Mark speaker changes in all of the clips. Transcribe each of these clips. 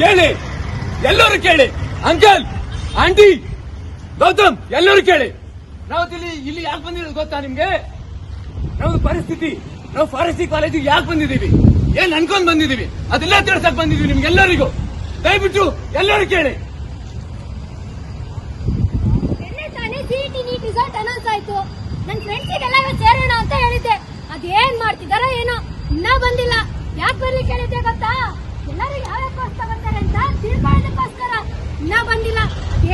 Speaker 1: ಕೇಳಿ, ಎಲ್ಲರೂ ಕೇಳಿ. ಅಂಕಲ್, ಆಂಟಿ, ಗೌತಮ್, ಎಲ್ಲರೂ ಕೇಳಿ. ನಾವು ಇಲ್ಲಿ ಯಾಕೆ ಬಂದಿರೋದು ಗೊತ್ತಾ ನಿಮ್ಗೆ? ನಮ್ದು ಪರಿಸ್ಥಿತಿ, ನಾವು ಫಾರೆಸ್ಟ್ರಿ ಕಾಲೇಜಿಗೆ ಯಾಕೆ ಬಂದಿದ್ದೀವಿ, ಏನ್ ಅನ್ಕೊಂಡ್ ಬಂದಿದ್ದೀವಿ ಅದೆಲ್ಲ ತಿಳ್ಸಕ್ ಬಂದಿದ್ದೀವಿ ನಿಮ್ಗೆಲ್ಲರಿಗೂ. ದಯವಿಟ್ಟು ಎಲ್ಲರೂ ಕೇಳಿ.
Speaker 2: ರಿಸಲ್ಟ್ ಅನೌನ್ಸ್ ಆಯ್ತು. ನನ್ನ ಫ್ರೆಂಡ್ಸಿಗೆಲ್ಲ ಸೇರೋಣ ಅಂತ ಹೇಳಿದ್ದೆ. ಅದೇನ್ ಮಾಡ್ತಿದಾರೋ ಏನೋ, ಇನ್ನ ಬಂದಿಲ್ಲ. ಯಾಕೆ ಬರ್ಲಿಕ್ಕೆ ಹೇಳಿದ್ದೆ ಗೊತ್ತಾ? ಎಲ್ಲರೂ ಯಾವ್ಯಾಕೋಸ್ಕರ ಬರ್ತಾರೆ ಅಂತ ತಿಳ್ಕೊಳ್ಳೋದಕ್ಕೋಸ್ಕರ. ಇನ್ನ ಬಂದಿಲ್ಲ,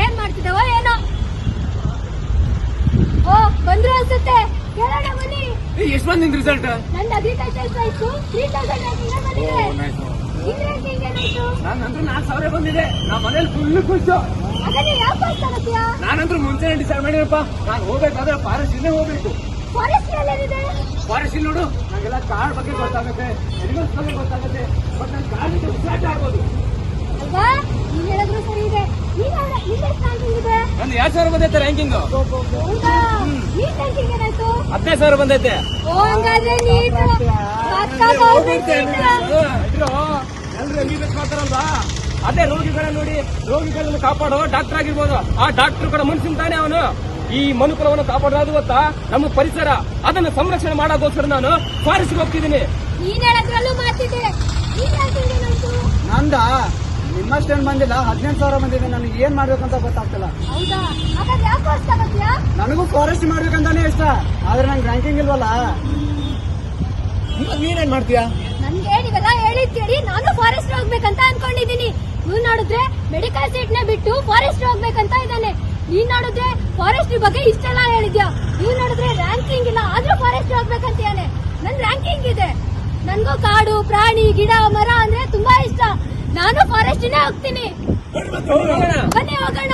Speaker 2: ಏನ್ ಮಾಡ್ತಿದಾವೋ ಏನೋ. ಓ, ಬಂದ್ರು ಅನ್ಸುತ್ತೆ, ಕೇಳೋಣ ಬನ್ನಿ.
Speaker 1: ಎಷ್ಟು ಬಂದಿದ್ ರಿಸಲ್ಟ್?
Speaker 2: ನಂದು ಅಗ್ರಿಕಲ್ಚರ್ ಆಯ್ತು, 3000 ಬಂದಿದೆ.
Speaker 1: ನಾನಂದ್ರೂ 4000 ಬಂದಿದೆ. ನಮ್ಮ ಮನೇಲಿ ಫುಲ್ ಖುಷಿ. ನಾನಂದ್ರೂ ಮುಂಚೆ ಡಿಸೈಡ್ ಮಾಡಿರಪ್ಪ, ನಾನು ಹೋಗ್ಬೇಕಾದ್ರೆ ಫಾರೆಸ್ಟ್ ಇಲ್ಲೇ ಹೋಗ್ಬೇಕು. ಫಾರೆಸ್ಟ್ ಇಲ್ಲಿ ನೋಡು, ನಂಗೆಲ್ಲ ಕಾಡ್ ಬಗ್ಗೆ ಗೊತ್ತಾಗುತ್ತೆ, ಅನಿಮಲ್ಸ್ ಬಗ್ಗೆ ಗೊತ್ತಾಗುತ್ತೆ. ಬಟ್ ನನ್ ಕಾಡ್ ವಿಶ್ವಾಸ ಆಗ್ಬೋದು. ನಂದು 2000 ಬಂದೈತೆ ರ್ಯಾಂಕಿಂಗ್. 15,000 ಬಂದೈತೆ. ಎಲ್ರು ಎಂಬಿಬಿಎಸ್ ಮಾಡ್ತಾರಲ್ವಾ, ಅದೇ ರೋಗಿಗಳ ನೋಡಿ, ರೋಗಿಗಳನ್ನು ಕಾಪಾಡೋ ಡಾಕ್ಟರ್ ಆಗಿರ್ಬೋದು. ಆ ಡಾಕ್ಟರ್ ಕೂಡ ಮನುಷ್ಯನ್ ತಾನೆ ಅವನು. ಈ ಮನುಕುಲವನ್ನು ಕಾಪಾಡೋದು ಗೊತ್ತಾ, ನಮ್ಮ ಪರಿಸರ, ಅದನ್ನು ಸಂರಕ್ಷಣೆ ಮಾಡೋಗೋಸ್ಕರ ನಾನು ಫಾರೆಸ್ಟ್ಗೆ ಹೋಗ್ತಿದ್ದೀನಿ.
Speaker 3: ನಂದ ನಿಮ್ಮಷ್ಟೇನು ಬಂದಿಲ್ಲ, 18,000 ಬಂದಿದೆ. ನನಗೆ ಏನ್ ಮಾಡ್ಬೇಕಂತ ಗೊತ್ತಾಗ್ತಿಲ್ಲ. ನನಗೂ ಫಾರೆಸ್ಟ್ ಮಾಡ್ಬೇಕಂತಾನೆ ಇಷ್ಟ, ಆದ್ರೆ ನಂಗೆ ರ್ಯಾಂಕಿಂಗ್ ಇಲ್ವಲ್ಲ. ನೀನೇನ್ ಮಾಡ್ತೀಯಾ?
Speaker 2: ನನ್ಗೆ ನೀವೆಲ್ಲ ಹೇಳಿದ್ ಕೇಳಿ ನಾನು ಫಾರೆಸ್ಟ್ ಹೋಗ್ಬೇಕಂತ ಅನ್ಕೊಂಡಿದೀನಿ. ನೀವ್ ನೋಡಿದ್ರೆ ಮೆಡಿಕಲ್ ಸೀಟ್ ನೇ ಬಿಟ್ಟು ಫಾರೆಸ್ಟ್ ಹೋಗ್ಬೇಕಂತ ಇದ್ದಾನೆ. ನೀನ್ ನೋಡಿದ್ರೆ ಫಾರೆಸ್ಟ್ ಬಗ್ಗೆ ಇಷ್ಟೆಲ್ಲ ಹೇಳಿದ್ಯಾ. ನೀವ್ ನೋಡಿದ್ರೆ ರ್ಯಾಂಕಿಂಗ್ ಇಲ್ಲ, ಆದ್ರೂ ಫಾರೆಸ್ಟ್ ಹೋಗ್ಬೇಕಂತಾನೆ. ನನ್ ರ್ಯಾಂಕಿಂಗ್ ಇದೆ. ನನ್ಗೂ ಕಾಡು, ಪ್ರಾಣಿ, ಗಿಡ, ಮರ ಅಂದ್ರೆ ತುಂಬಾ ಇಷ್ಟ. ನಾನು ಫಾರೆಸ್ಟ್ನೇ ಹೋಗ್ತೀನಿ. ಬನ್ನಿ ಹೋಗೋಣ.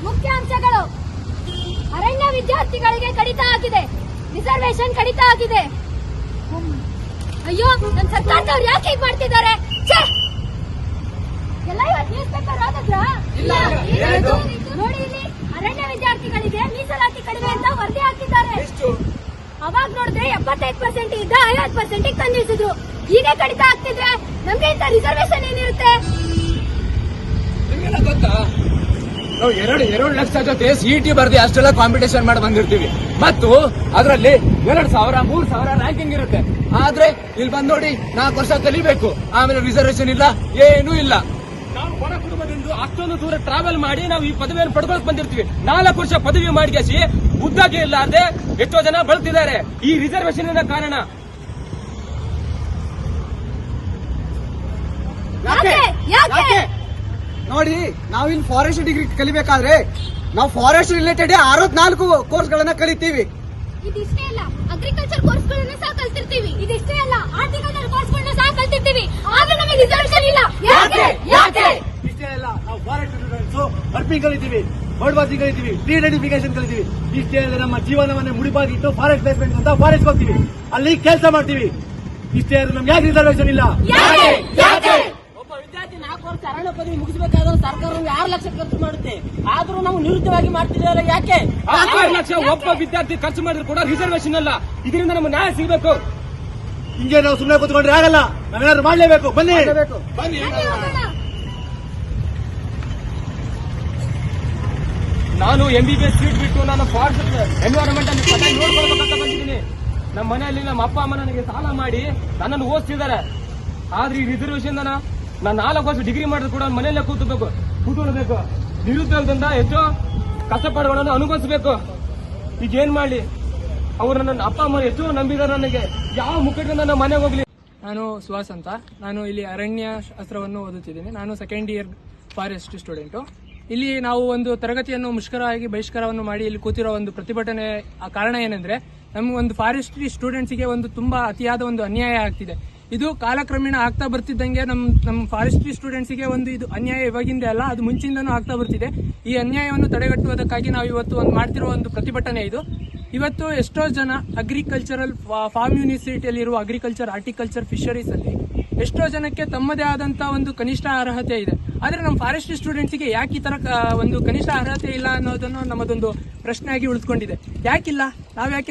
Speaker 2: ಮುಖ್ಯಾಂಶಗಳು: ಅರಣ್ಯ ವಿದ್ಯಾರ್ಥಿಗಳಿಗೆ ಕಡಿತ ಆಗಿದೆ, ರಿಸರ್ವೇಶನ್ ಕಡಿತ ಆಗಿದೆ. ಅಯ್ಯೋ, ನಮ್ ಸರ್ಕಾರದವ್ರು ಯಾಕೆ ಹೀಗೆ ಮಾಡ್ತಿದ್ದಾರೆ? ಎಲ್ಲ ಇವತ್ತು ನ್ಯೂಸ್ ಪೇಪರ್ ಓದಿದ್ರಾ? ನೋಡಿ, ಇಲ್ಲಿ ಅರಣ್ಯ ವಿದ್ಯಾರ್ಥಿಗಳಿಗೆ ಮೀಸಲಾತಿ ಕಡಿಮೆ ಅಂತ ವರದಿ ಹಾಕಿದ್ದಾರೆ. ಅವಾಗ ನೋಡಿದ್ರೆ 75% ಇದ್ದ 50% ತಂದಿಳಿಸಿದ್ರು. ಈಗ ಕಡಿತ ಆಗ್ತಿದ್ರೆ ನಮ್ಗೆ ಇಂತ ರಿಸರ್ವೇಶನ್ ಏನಿರುತ್ತೆ?
Speaker 1: ನಿಮ್ಗೆಲ್ಲ ಗೊತ್ತಾ, ನಾವು 2 ಲಕ್ಷ ಜೊತೆ ಸಿಇಟಿ ಬರ್ದಿ ಅಷ್ಟೆಲ್ಲ ಕಾಂಪಿಟೇಷನ್ ಮಾಡಿ ಬಂದಿರ್ತೀವಿ. ಮತ್ತು ಅದರಲ್ಲಿ 2,000, 3,000 ರ್ಯಾಂಕಿಂಗ್ ಇರುತ್ತೆ. ಆದ್ರೆ ಇಲ್ಲಿ ಬಂದ್ ನೋಡಿ, 4 ವರ್ಷ ಕಲಿಬೇಕು, ಆಮೇಲೆ ರಿಸರ್ವೇಶನ್ ಇಲ್ಲ, ಏನೂ ಇಲ್ಲ. ನಾವು ಬಡ ಕುಟುಂಬದಿಂದ ಅಷ್ಟೊಂದು ದೂರ ಟ್ರಾವೆಲ್ ಮಾಡಿ ನಾವು ಈ ಪದವಿಯನ್ನು ಪಡ್ಕೊಳಕ್ ಬಂದಿರ್ತೀವಿ. 4 ವರ್ಷ ಪದವಿ ಮಾಡಿಸಿ ಉದ್ಯೋಗ ಇಲ್ಲಾರ್ದೆ ಎಷ್ಟೋ ಜನ ಬಳಲ್ತಿದ್ದಾರೆ ಈ ರಿಸರ್ವೇಶನ್ ಕಾರಣ.
Speaker 3: ನೋಡಿ, ನಾವು ಇಲ್ಲಿ ಫಾರೆಸ್ಟ್ ಡಿಗ್ರಿ ಕಲಿಬೇಕಾದ್ರೆ ನಾವು ಫಾರೆಸ್ಟ್ ರಿಲೇಟೆಡ್ 64 ಕೋರ್ಸ್ಗಳನ್ನ ಕಲಿತೀವಿ.
Speaker 2: ಇದಿಷ್ಟೇ ಅಲ್ಲ, ಅಗ್ರಿಕಲ್ಚರ್ ಕೋರ್ಸ್ಗಳನ್ನ ಸಹ ಕಲ್ತಿರ್ತೀವಿ. ಇದಿಷ್ಟೇ ಅಲ್ಲ, ಆರ್ಟಿಕಲ್ಚರ್ ಕೋರ್ಸ್ಗಳನ್ನ ಸಹ ಕಲ್ತಿರ್ತೀವಿ. ಆದ್ರೆ ನಮಗೆ ರಿಸರ್ವೇಶನ್ ಇಲ್ಲ. ಯಾಕೆ?
Speaker 4: ಇಷ್ಟೇ ಅಲ್ಲ, ನಾವು ಫಾರೆಸ್ಟ್ ಅರ್ಪಿಂಗ್ ಕಲಿತೀವಿ, ಬರ್ಡ್ ವಾಚಿಂಗ್ ಕಲಿತೀವಿ, ಟ್ರೀ ಐಡೆಂಟಿಫಿಕೇಶನ್ ಕಲಿತೀವಿ. ಇಷ್ಟೇ ಅಲ್ಲ, ನಮ್ಮ ಜೀವನವನ್ನೇ ಮುಡಿಪಾಗಿಟ್ಟು ಫಾರೆಸ್ಟ್ ಪ್ಲೇಸ್ಮೆಂಟ್ ಅಂತ ಫಾರೆಸ್ಟ್ ಹೋಗ್ತೀವಿ, ಅಲ್ಲಿ ಕೆಲಸ ಮಾಡ್ತೀವಿ. ಇಷ್ಟೇ ಅಲ್ಲ, ನಮ್ಗೆ ಯಾಕೆ ರಿಸರ್ವೇಶನ್ ಇಲ್ಲ?
Speaker 5: ಒಬ್ಬ ವಿದ್ಯಾರ್ಥಿ 4 ವರ್ಷ ಅರಣ್ಯ ಪದವಿ ಮುಗಿಸಬೇಕಾದ್ರೆ ಸರ್ಕಾರ 6 ಲಕ್ಷ ಖರ್ಚು ಮಾಡುತ್ತೆ. ಆದ್ರೂ ನಾವು ನಿವೃತ್ತವಾಗಿ ಮಾಡ್ತಿದ್ದಾರೆ. ಯಾಕೆ?
Speaker 1: 6 ಲಕ್ಷ ಒಬ್ಬ ವಿದ್ಯಾರ್ಥಿ ಖರ್ಚು ಮಾಡಿದ್ರು ಕೂಡ ರಿಸರ್ವೇಶನ್ ಅಲ್ಲ. ಇದರಿಂದ ನಮ್ಗೆ ನ್ಯಾಯ ಸಿಗಬೇಕು.
Speaker 4: ಹಿಂಗೆ ನಾವು ಸುಮ್ಮನೆ ಕೂತ್ಕೊಂಡ್ರೆ ಆಗಲ್ಲ, ನಾವೇನಾದ್ರು ಮಾಡ್ಲೇಬೇಕು. ಬನ್ನಿ.
Speaker 1: ನಾನು ಎಂಬಿಬಿಎಸ್ ಸೀಟ್ ಬಿಟ್ಟು ನಾನು ಫಾರೆಸ್ಟ್ ಎನ್ವೈರನ್ಮೆಂಟ್ ಅನ್ನು ಚೆನ್ನಾಗಿ ನೋಡ್ಕೊಳ್ಬೇಕಂತ ಬಂದಿದ್ದೀನಿ. ನಮ್ಮ ಮನೆಯಲ್ಲಿ ನಮ್ಮ ಅಪ್ಪ ಅಮ್ಮ ನನಗೆ ಸಾಲ ಮಾಡಿ ನನ್ನನ್ನು ಓದಿಸಿದ್ದಾರೆ. ಆದ್ರೆ ಈ ರಿಸರ್ವೇಶನ್ ನಾನು 4 ವರ್ಷ ಡಿಗ್ರಿ ಮಾಡಿದ್ರು ಕೂಡ ಮನೆಯಲ್ಲೇ ಕೂತ್ಕೊಳ್ಬೇಕು. ನಿರುದ್ಯೋಗದಿಂದ ಎಷ್ಟೋ ಕಷ್ಟಪಡುಗಳನ್ನು ಅನುಭವಿಸಬೇಕು. ಈಗ ಏನ್ ಮಾಡ್ಲಿ? ಅವರು ನನ್ನ ಅಪ್ಪ ಅಮ್ಮ ಎಷ್ಟೋ ನಂಬಿದ್ದಾರೆ. ನನಗೆ ಯಾವ ಮುಖದಿಂದ ನನ್ನ ಮನೆಗೆ ಹೋಗ್ಲಿ?
Speaker 6: ನಾನು ಸುಹಾಸ್ ಅಂತ. ನಾನು ಇಲ್ಲಿ ಅರಣ್ಯ ಶಾಸ್ತ್ರವನ್ನು ಓದುತ್ತಿದ್ದೇನೆ. ನಾನು 2nd ಇಯರ್ ಫಾರೆಸ್ಟ್ ಸ್ಟೂಡೆಂಟು. ಇಲ್ಲಿ ನಾವು ಒಂದು ತರಗತಿಯನ್ನು ಮುಷ್ಕರವಾಗಿ ಬಹಿಷ್ಕಾರವನ್ನು ಮಾಡಿ ಇಲ್ಲಿ ಕೂತಿರೋ ಒಂದು ಪ್ರತಿಭಟನೆ ಕಾರಣ ಏನಂದ್ರೆ, ನಮಗೊಂದು ಫಾರೆಸ್ಟ್ರಿ ಸ್ಟೂಡೆಂಟ್ಸ್ಗೆ ಒಂದು ತುಂಬಾ ಅತಿಯಾದ ಒಂದು ಅನ್ಯಾಯ ಆಗ್ತಿದೆ. ಇದು ಕಾಲಕ್ರಮೇಣ ಆಗ್ತಾ ಬರ್ತಿದ್ದಂಗೆ ನಮ್ಮ ಫಾರೆಸ್ಟ್ರಿ ಸ್ಟೂಡೆಂಟ್ಸ್ಗೆ ಒಂದು ಇದು ಅನ್ಯಾಯ ಇವಾಗಿಂದ ಅಲ್ಲ, ಅದು ಮುಂಚಿಂದನೂ ಆಗ್ತಾ ಬರ್ತಿದೆ. ಈ ಅನ್ಯಾಯವನ್ನು ತಡೆಗಟ್ಟುವುದಕ್ಕಾಗಿ ನಾವು ಇವತ್ತು ಮಾಡ್ತಿರುವ ಒಂದು ಪ್ರತಿಭಟನೆ ಇದು. ಇವತ್ತು ಎಷ್ಟೋ ಜನ ಅಗ್ರಿಕಲ್ಚರಲ್ ಫಾರ್ಮ್ ಯೂನಿವರ್ಸಿಟಿಯಲ್ಲಿ ಇರುವ ಅಗ್ರಿಕಲ್ಚರ್, ಹಾರ್ಟಿಕಲ್ಚರ್, ಫಿಶರೀಸ್ ಅಲ್ಲಿ ಎಷ್ಟೋ ಜನಕ್ಕೆ ತಮ್ಮದೇ ಆದಂತ ಒಂದು ಕನಿಷ್ಠ ಅರ್ಹತೆ ಇದೆ. ಆದ್ರೆ ನಮ್ಮ ಫಾರೆಸ್ಟ್ರಿ ಸ್ಟೂಡೆಂಟ್ಸ್ಗೆ ಯಾಕೆ ಈ ತರ ಒಂದು ಕನಿಷ್ಠ ಅರ್ಹತೆ ಇಲ್ಲ ಅನ್ನೋದನ್ನು ನಮ್ಮದೊಂದು ಪ್ರಶ್ನೆಯಾಗಿ ಉಳಿದುಕೊಂಡಿದೆ. ಯಾಕಿಲ್ಲ?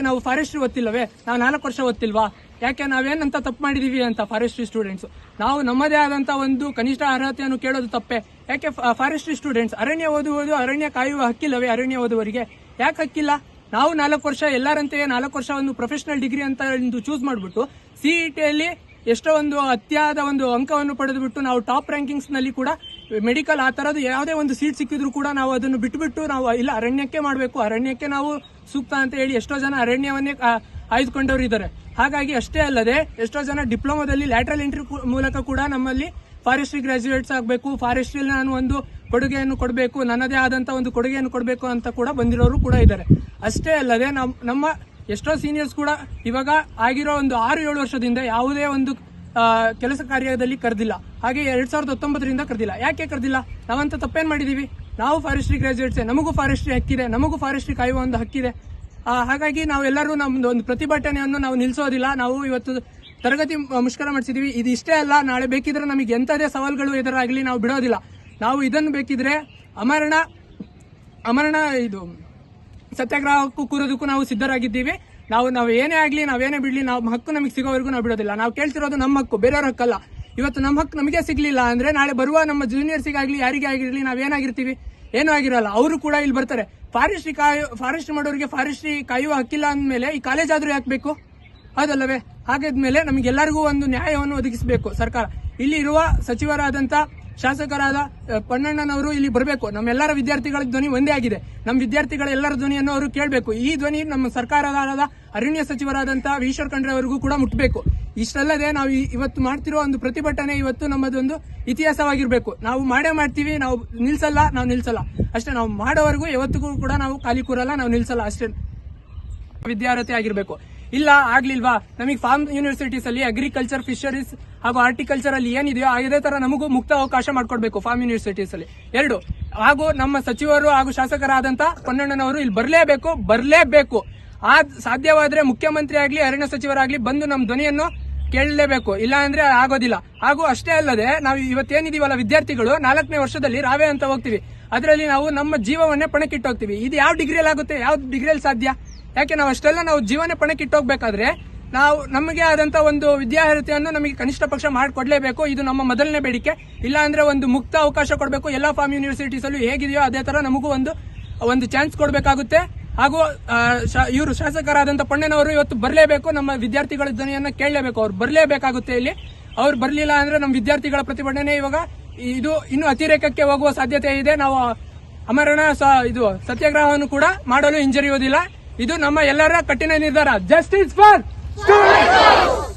Speaker 6: ನಾವು ಫಾರೆಸ್ಟ್ರಿ ಓದ್ತಿಲ್ಲವೇ? ನಾವು 4 ವರ್ಷ ಓದ್ತಿಲ್ವಾ? ಯಾಕೆ ನಾವೇನಂತ ತಪ್ಪು ಮಾಡಿದೀವಿ ಅಂತ ಫಾರೆಸ್ಟ್ರಿ ಸ್ಟೂಡೆಂಟ್ಸ್ ನಾವು ನಮ್ಮದೇ ಆದಂತ ಒಂದು ಕನಿಷ್ಠ ಅರ್ಹತೆಯನ್ನು ಕೇಳೋದು ತಪ್ಪೆ. ಯಾಕೆ ಫಾರೆಸ್ಟ್ರಿ ಸ್ಟೂಡೆಂಟ್ಸ್ ಅರಣ್ಯ ಓದುವುದು ಅರಣ್ಯ ಕಾಯುವ ಹಕ್ಕಿಲ್ಲವೇ? ಅರಣ್ಯ ಓದುವವರಿಗೆ ಯಾಕೆ ಹಕ್ಕಿಲ್ಲ? ನಾವು 4 ವರ್ಷ ಎಲ್ಲರಂತೆಯೇ 4 ವರ್ಷ ಒಂದು ಪ್ರೊಫೆಷನಲ್ ಡಿಗ್ರಿ ಅಂತ ಒಂದು ಚೂಸ್ ಮಾಡಿಬಿಟ್ಟು ಸಿಇಟಿಯಲ್ಲಿ ಎಷ್ಟೋ ಒಂದು ಅತ್ಯಾದ ಒಂದು ಅಂಕವನ್ನು ಪಡೆದುಬಿಟ್ಟು ನಾವು ಟಾಪ್ ರ್ಯಾಂಕಿಂಗ್ಸ್ ನಲ್ಲಿ ಕೂಡ ಮೆಡಿಕಲ್ ಆ ತರದ್ದು ಯಾವುದೇ ಒಂದು ಸೀಟ್ ಸಿಕ್ಕಿದ್ರು ಕೂಡ ನಾವು ಅದನ್ನು ಬಿಟ್ಟುಬಿಟ್ಟು ನಾವು ಇಲ್ಲ ಅರಣ್ಯಕ್ಕೆ ಮಾಡಬೇಕು, ಅರಣ್ಯಕ್ಕೆ ನಾವು ಸೂಕ್ತ ಅಂತ ಹೇಳಿ ಎಷ್ಟೋ ಜನ ಅರಣ್ಯವನ್ನೇ ಆಯ್ದುಕೊಂಡವರು ಇದ್ದಾರೆ. ಹಾಗಾಗಿ ಅಷ್ಟೇ ಅಲ್ಲದೆ ಎಷ್ಟೋ ಜನ ಡಿಪ್ಲೊಮಾದಲ್ಲಿ ಲ್ಯಾಟ್ರಲ್ ಎಂಟ್ರಿ ಮೂಲಕ ಕೂಡ ನಮ್ಮಲ್ಲಿ ಫಾರೆಸ್ಟ್ರಿ ಗ್ರಾಜ್ಯುಯೇಟ್ಸ್ ಆಗಬೇಕು, ಫಾರೆಸ್ಟ್ರಿ ನಾನು ಒಂದು ಕೊಡುಗೆಯನ್ನು ಕೊಡಬೇಕು, ನನ್ನದೇ ಆದಂತ ಒಂದು ಕೊಡುಗೆಯನ್ನು ಕೊಡಬೇಕು ಅಂತ ಕೂಡ ಬಂದಿರೋರು ಕೂಡ ಇದ್ದಾರೆ. ಅಷ್ಟೇ ಅಲ್ಲದೆ ನಮ್ಮ ಎಷ್ಟೋ ಸೀನಿಯರ್ಸ್ ಕೂಡ ಇವಾಗ ಆಗಿರೋ ಒಂದು 6-7 ವರ್ಷದಿಂದ ಯಾವುದೇ ಒಂದು ಕೆಲಸ ಕಾರ್ಯದಲ್ಲಿ ಕರೆದಿಲ್ಲ. ಹಾಗೆ 2019ರಿಂದ ಕರೆದಿಲ್ಲ. ಯಾಕೆ ಕರೆದಿಲ್ಲ? ನಾವಂತ ತಪ್ಪೇನ್ ಮಾಡಿದೀವಿ? ನಾವು ಫಾರೆಸ್ಟ್ರಿ ಗ್ರಾಜ್ಯುಯೇಟ್ಸ್, ನಮಗೂ ಫಾರೆಸ್ಟ್ರಿ ಹಕ್ಕಿದೆ, ನಮಗೂ ಫಾರೆಸ್ಟ್ರಿ ಕಾಯುವ ಒಂದು ಹಕ್ಕಿದೆ. ಹಾಗಾಗಿ ನಾವೆಲ್ಲರೂ ನಮ್ದು ಒಂದು ಪ್ರತಿಭಟನೆಯನ್ನು ನಾವು ನಿಲ್ಲಿಸೋದಿಲ್ಲ. ನಾವು ಇವತ್ತು ತರಗತಿ ಮುಷ್ಕರ ಮಾಡಿಸಿದೀವಿ. ಇದು ಇಷ್ಟೇ ಅಲ್ಲ, ನಾಳೆ ಬೇಕಿದ್ರೆ ನಮಗೆ ಎಂತದೇ ಸವಾಲುಗಳು ಎದುರಾಗಲಿ ನಾವು ಬಿಡೋದಿಲ್ಲ. ನಾವು ಇದನ್ನು ಬೇಕಿದ್ರೆ ಅಮರಣ ಇದು ಸತ್ಯಾಗ್ರಹಕ್ಕೂ ಕೂರೋದಕ್ಕೂ ನಾವು ಸಿದ್ಧರಾಗಿದ್ದೀವಿ. ನಾವು ಏನೇ ಆಗ್ಲಿ, ನಾವೇನೇ ಬಿಡ್ಲಿ, ನಾವು ಹಕ್ಕು ನಮಗೆ ಸಿಗೋವರೆಗೂ ನಾವು ಬಿಡೋದಿಲ್ಲ. ನಾವು ಕೇಳ್ತಿರೋದು ನಮ್ಮ ಹಕ್ಕು, ಬೇರೆಯವ್ರ ಹಕ್ಕಲ್ಲ. ಇವತ್ತು ನಮ್ಮ ಹಕ್ಕು ನಮಗೆ ಸಿಗ್ಲಿಲ್ಲ ಅಂದ್ರೆ ನಾಳೆ ಬರುವ ನಮ್ಮ ಜೂನಿಯರ್ಸಿಗಾಗ್ಲಿ ಯಾರಿಗೇ ಆಗಿರ್ಲಿ ನಾವೇನಾಗಿರ್ತೀವಿ? ಏನೂ ಆಗಿರಲ್ಲ. ಅವರು ಕೂಡ ಇಲ್ಲಿ ಬರ್ತಾರೆ. ಫಾರೆಸ್ಟ್ರಿ ಮಾಡೋರಿಗೆ ಫಾರೆಸ್ಟ್ರಿ ಕಾಯುವ ಹಕ್ಕಿಲ್ಲ ಅಂದ್ಮೇಲೆ ಈ ಕಾಲೇಜ್ ಆದ್ರೂ ಯಾಕಬೇಕು? ಅದಲ್ಲವೇ? ಹಾಗಾದ್ಮೇಲೆ ನಮಗೆಲ್ಲರಿಗೂ ಒಂದು ನ್ಯಾಯವನ್ನು ಒದಗಿಸಬೇಕು ಸರ್ಕಾರ. ಇಲ್ಲಿ ಇರುವ ಸಚಿವರಾದಂತ ಶಾಸಕರಾದ ಪಣ್ಣಣ್ಣನವರು ಇಲ್ಲಿ ಬರಬೇಕು. ನಮ್ಮೆಲ್ಲರ ವಿದ್ಯಾರ್ಥಿಗಳ ಧ್ವನಿ ಒಂದೇ ಆಗಿದೆ. ನಮ್ಮ ವಿದ್ಯಾರ್ಥಿಗಳ ಎಲ್ಲರ ಧ್ವನಿಯನ್ನು ಅವರು ಕೇಳಬೇಕು. ಈ ಧ್ವನಿ ನಮ್ಮ ಸರ್ಕಾರದ ಅರಣ್ಯ ಸಚಿವರಾದಂತಹ ಈಶ್ವರ್ ಖಂಡ್ರೆ ಅವರಿಗೂ ಕೂಡ ಮುಟ್ಟಬೇಕು. ಇಷ್ಟಲ್ಲದೆ ನಾವು ಇವತ್ತು ಮಾಡ್ತಿರೋ ಒಂದು ಪ್ರತಿಭಟನೆ ಇವತ್ತು ನಮ್ಮದೊಂದು ಇತಿಹಾಸವಾಗಿರ್ಬೇಕು. ನಾವು ಮಾಡ್ತೀವಿ, ನಾವು ನಿಲ್ಸಲ್ಲ ಅಷ್ಟೇ. ನಾವು ಮಾಡೋವರೆಗೂ ಯಾವತ್ತಿಗೂ ಕೂಡ ನಾವು ಖಾಲಿ ಕೂರಲ್ಲ, ನಾವು ನಿಲ್ಸಲ್ಲ ಅಷ್ಟೇ. ವಿದ್ಯಾರ್ಹತೆ ಆಗಿರ್ಬೇಕು. ಇಲ್ಲ ಆಗ್ಲಿಲ್ವಾ? ನಮಗೆ ಫಾರ್ಮ್ ಯೂನಿವರ್ಸಿಟೀಸ್ ಅಲ್ಲಿ ಅಗ್ರಿಕಲ್ಚರ್, ಫಿಶರೀಸ್ ಹಾಗೂ ಹಾರ್ಟಿಕಲ್ಚರ್ ಅಲ್ಲಿ ಏನಿದೆಯೋ ಅದೇ ತರ ನಮಗೂ ಮುಕ್ತ ಅವಕಾಶ ಮಾಡ್ಕೊಡ್ಬೇಕು ಫಾರ್ಮ್ ಯೂನಿವರ್ಸಿಟೀಸ್ ಅಲ್ಲಿ. 2 ಹಾಗೂ ನಮ್ಮ ಸಚಿವರು ಹಾಗೂ ಶಾಸಕರಾದಂತ ಪೊನ್ನಣ್ಣನವರು ಇಲ್ಲಿ ಬರಲೇಬೇಕು. ಸಾಧ್ಯವಾದ್ರೆ ಮುಖ್ಯಮಂತ್ರಿ ಆಗ್ಲಿ ಅರಣ್ಯ ಸಚಿವರಾಗ್ಲಿ ಬಂದು ನಮ್ಮ ಧ್ವನಿಯನ್ನು ಕೇಳಲೇಬೇಕು. ಇಲ್ಲ ಅಂದ್ರೆ ಆಗೋದಿಲ್ಲ. ಹಾಗೂ ಅಷ್ಟೇ ಅಲ್ಲದೆ ನಾವು ಇವತ್ತೇನಿದೀವಲ್ಲ ವಿದ್ಯಾರ್ಥಿಗಳು 4ನೇ ವರ್ಷದಲ್ಲಿ ರಾವೆ ಅಂತ ಹೋಗ್ತೀವಿ. ಅದರಲ್ಲಿ ನಾವು ನಮ್ಮ ಜೀವವನ್ನೇ ಪಣಕ್ಕಿಟ್ಟು ಹೋಗ್ತೀವಿ. ಇದು ಯಾವ ಡಿಗ್ರಿಯಲ್ಲಿ ಆಗುತ್ತೆ? ಯಾವ ಡಿಗ್ರಿಯಲ್ಲಿ ಸಾಧ್ಯ? ಯಾಕೆ ನಾವು ಅಷ್ಟೆಲ್ಲ ನಾವು ಜೀವನ ಪಣಕ್ಕಿಟ್ಟು ಹೋಗ್ಬೇಕಾದ್ರೆ ನಾವು ನಮಗೆ ಆದಂತ ಒಂದು ವಿದ್ಯಾರ್ಹತೆಯನ್ನು ನಮಗೆ ಕನಿಷ್ಠ ಪಕ್ಷ ಮಾಡಿಕೊಡ್ಲೇಬೇಕು. ಇದು ನಮ್ಮ ಮೊದಲನೇ ಬೇಡಿಕೆ. ಇಲ್ಲ ಅಂದ್ರೆ ಒಂದು ಮುಕ್ತ ಅವಕಾಶ ಕೊಡಬೇಕು. ಎಲ್ಲಾ ಫಾರ್ಮ್ ಯೂನಿವರ್ಸಿಟೀಸ್ ಅಲ್ಲೂ ಹೇಗಿದೆಯೋ ಅದೇ ತರ ನಮಗೂ ಒಂದು ಚಾನ್ಸ್ ಕೊಡಬೇಕಾಗುತ್ತೆ. ಹಾಗೂ ಇವರು ಶಾಸಕರಾದಂತ ಪಣ್ಣನವರು ಇವತ್ತು ಬರಲೇಬೇಕು. ನಮ್ಮ ವಿದ್ಯಾರ್ಥಿಗಳ ಧ್ವನಿಯನ್ನ ಕೇಳಲೇಬೇಕು. ಅವ್ರು ಬರಲೇಬೇಕಾಗುತ್ತೆ. ಇಲ್ಲಿ ಅವ್ರು ಬರ್ಲಿಲ್ಲ ಅಂದ್ರೆ ನಮ್ಮ ವಿದ್ಯಾರ್ಥಿಗಳ ಪ್ರತಿಭಟನೆ ಇವಾಗ ಇದು ಇನ್ನು ಅತಿರೇಕಕ್ಕೆ ಹೋಗುವ ಸಾಧ್ಯತೆ ಇದೆ. ನಾವು ಅಮರಣ ಸತ್ಯಾಗ್ರಹವನ್ನು ಕೂಡ ಮಾಡಲು ಹಿಂಜರಿಯುವುದಿಲ್ಲ. ಇದು ನಮ್ಮ ಎಲ್ಲರ ಕಠಿಣ ನಿರ್ಧಾರ. Justice for students.